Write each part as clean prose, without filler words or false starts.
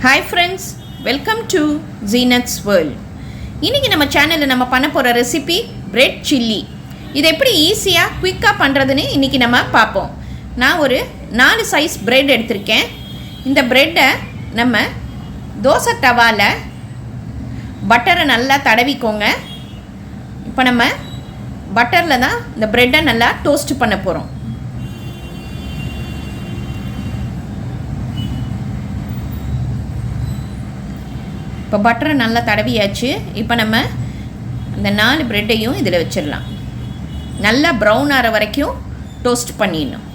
Hi friends, welcome to Zeenath'sworld. இன்னைக்கு நம்ம சேனல்ல நம்ம பண்ண போற ரெசிபி bread chilli. இது எப்படி ஈஸியா குயிக்கா பண்றதுன்னு இன்னைக்கு நம்ம பாப்போம். நான் ஒரு 4 சைஸ் bread எடுத்துர்க்கேன். இந்த bread-ஐ நம்ம தோசை தவால பட்டரை நல்லா தடவிக்கோங்க. இப்போ நம்ம பட்டர்ல தான் இந்த bread-ஐ நல்லா டோஸ்ட் பண்ண போறோம். இப்போ பட்டரை நல்லா தடவியாச்சு. இப்போ நம்ம இந்த 4 பிரெட்டையும் இதில் வச்சிடலாம். நல்லா ப்ரௌன் ஆகிற வரைக்கும் டோஸ்ட் பண்ணிடணும்.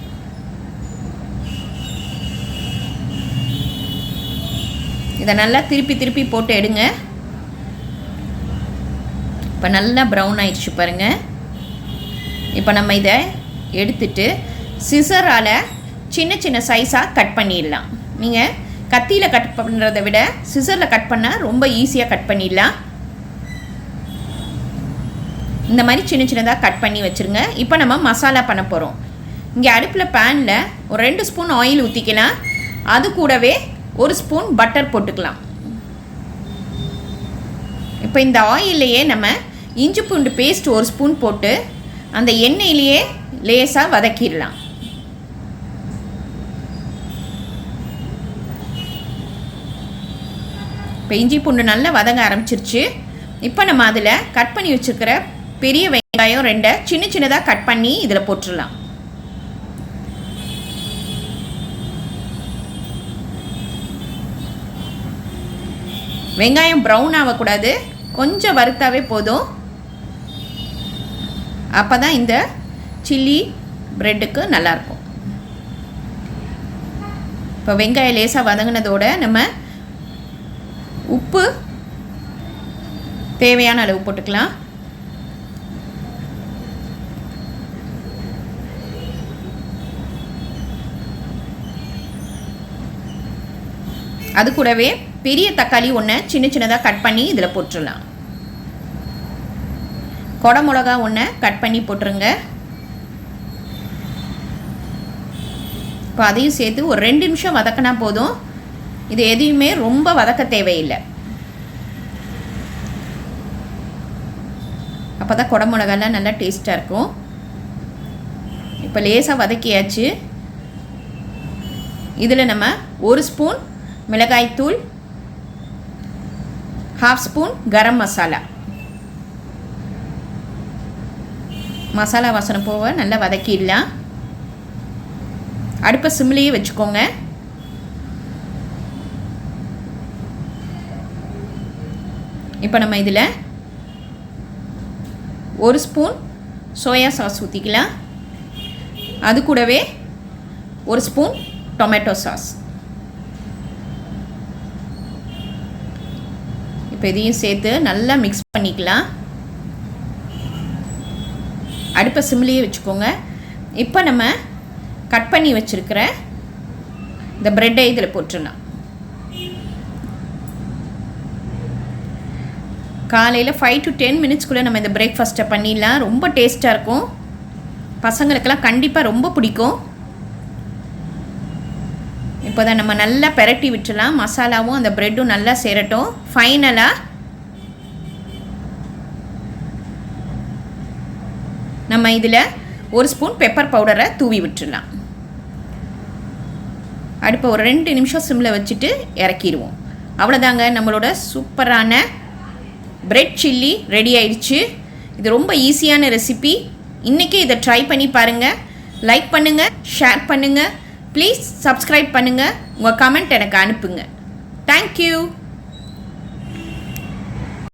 இதை நல்லா திருப்பி போட்டு எடுங்க. இப்போ நல்லா ப்ரௌன் ஆயிடுச்சு பாருங்கள். இப்போ நம்ம இதை எடுத்துட்டு சிசரால் சின்ன சைஸாக கட் பண்ணிடலாம். நீங்கள் கத்தியில் கட் பண்ணுறதை விட சிசரில் கட் பண்ணால் ரொம்ப ஈஸியாக கட் பண்ணிடலாம். இந்த மாதிரி சின்னதாக கட் பண்ணி வச்சுருங்க. இப்போ நம்ம மசாலா பண்ண போகிறோம். இங்கே அடுப்பில் பேனில் ஒரு 2 ஸ்பூன் ஆயில் ஊற்றிக்கலாம். அது கூடவே 1 ஸ்பூன் பட்டர் போட்டுக்கலாம். இப்போ இந்த ஆயிலையே நம்ம இஞ்சி பூண்டு பேஸ்ட் 1 ஸ்பூன் போட்டு அந்த எண்ணெயிலேயே லேசாக வதக்கிடலாம். இப்போ இஞ்சி பூண்டு நல்லா வதங்க ஆரம்பிச்சிருச்சு. இப்போ நம்ம அதில் கட் பண்ணி வச்சுருக்கிற பெரிய வெங்காயம் 2 சின்னதாக கட் பண்ணி இதில் போட்டுடலாம். வெங்காயம் ப்ரௌன் ஆகக்கூடாது, கொஞ்சம் வறுத்தாவே போதும். அப்போ தான் இந்த சில்லி ப்ரெட்டுக்கு நல்லாயிருக்கும். இப்போ வெங்காயம் லேசாக வதங்கினதோடு நம்ம உப்பு தேவையான அளவு போட்டுக்கலாம். அது கூடவே பெரிய தக்காளி 1 சின்னதாக கட் பண்ணி இதில் போட்டுடலாம். கொடை மிளகா 1 கட் பண்ணி போட்டுருங்க. இப்போ அதையும் சேர்த்து ஒரு 2 நிமிஷம் வதக்கினா போதும். இது எதையுமே ரொம்ப வதக்க தேவையில்லை. அப்போ தான் கொடை மிளகாலாம் நல்லா டேஸ்ட்டாக இருக்கும். இப்போ லேசாக வதக்கியாச்சு. இதில் நம்ம 1 ஸ்பூன் மிளகாய்த்தூள், 1/2 ஸ்பூன் கரம் மசாலா வாசனை போக நல்லா வதக்கிடலாம். அடுப்பை சிம்லேயே வச்சுக்கோங்க. இப்போ நம்ம இதில் 1 ஸ்பூன் சோயா சாஸ் ஊற்றிக்கலாம். அது கூடவே 1 ஸ்பூன் டொமேட்டோ சாஸ். இப்போ இதையும் சேர்த்து நல்லா மிக்ஸ் பண்ணிக்கலாம். அடுப்பை சிம்லேயே வச்சுக்கோங்க. இப்போ நம்ம கட் பண்ணி வச்சுருக்கிற இந்த ப்ரெட்டை இதில் போட்டுடலாம். காலையில் 5 to 10 மினிட்ஸ்க்குள்ளே நம்ம இந்த பிரேக்ஃபாஸ்ட்டை பண்ணிடலாம். ரொம்ப டேஸ்ட்டாக இருக்கும். பசங்களுக்கெல்லாம் கண்டிப்பாக ரொம்ப பிடிக்கும். இப்போ தான் நம்ம நல்லா பெரட்டி விட்டுலாம். மசாலாவும் அந்த ப்ரெட்டும் நல்லா சேரட்டும். ஃபைனலாக நம்ம இதில் 1 ஸ்பூன் பெப்பர் பவுடரை தூவி விட்டுடலாம். அடுப்பை ஒரு 2 நிமிஷம் சிம்மில் வச்சுட்டு இறக்கிடுவோம். அவ்வளோதாங்க, நம்மளோட சூப்பரான பிரெட் சில்லி ரெடி ஆயிடுச்சு. இது ரொம்ப ஈஸியான ரெசிபி. இன்றைக்கி இதை ட்ரை பண்ணி பாருங்கள். லைக் பண்ணுங்கள், ஷேர் பண்ணுங்கள், ப்ளீஸ் சப்ஸ்கிரைப் பண்ணுங்கள். உங்கள் கமெண்ட் எனக்கு அனுப்புங்க. தேங்க்யூ.